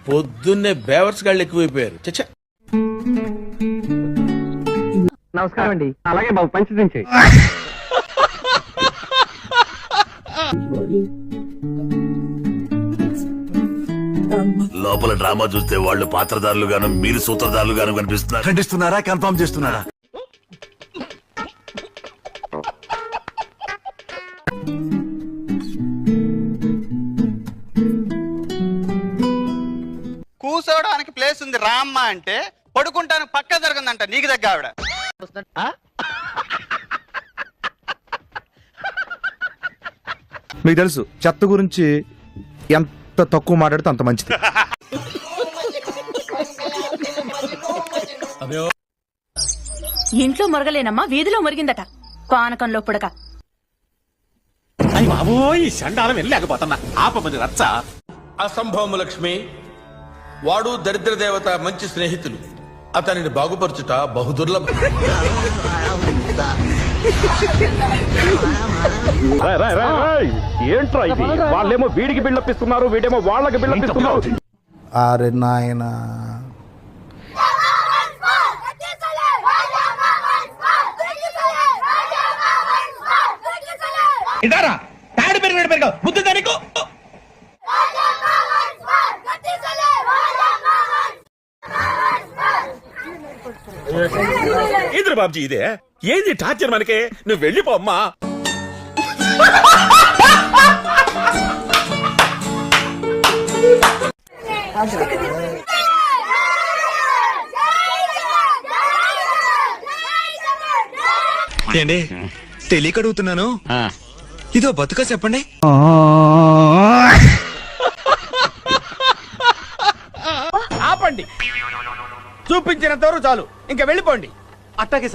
పొద్దున్నే బేవర్స్ గాళ్ళు ఎక్కువైపోయారు. చచ్చా. నమస్కారం అండి. అలాగే బాబు పంచి లోపల డ్రామా చూస్తే వాళ్ళు పాత్రధారులు గాను మీరు సూత్రధారులు గాను కనిపిస్తున్నారు. ఖండిస్తున్నారా కన్ఫర్మ్ చేస్తున్నారా? కూర్చోడానికి ప్లేస్ ఉంది రామ్మ అంటే పడుకుంటానికి పక్క జరగదంట. నీకు దగ్గర ఆవిడ మీకు తెలుసు చెత్త గురించి ఎంత తక్కువ మాట్లాడితే అంత మంచిది. ఇంట్లో మురగలేనమ్మా వీధిలో మురిగిందట పానకంలో పుడక. అయ్యి బాబోయ్ చండాలం వెళ్ళలేకపోతున్నా ఆపమని రచ్చ. అసంభవము లక్ష్మి, వాడు దరిద్ర దేవత మంచి స్నేహితులు. అతనిని బాగుపరచుట బహుదుర్లభం. ఏంట్రా ఇది? వాళ్ళేమో వీడికి బిల్డప్ ఇస్తున్నారు, వీడేమో వాళ్ళకి బిల్డప్ ఇస్తున్నారు. అరే నాయన ఇదారా తాడు పెరిగి బుద్ధి దానికి ఇద్దరు బాబ్జీ ఇదే ఏంది టార్చర్ మనకే? నువ్వు వెళ్ళిపో అమ్మా. ఏండి తెలియక అడుగుతున్నాను, ఇదో బతుక చెప్పండి. ఆపండి, చూపించినంత వరకు చాలు, ఇంకా వెళ్ళిపోండి. అట్టాకే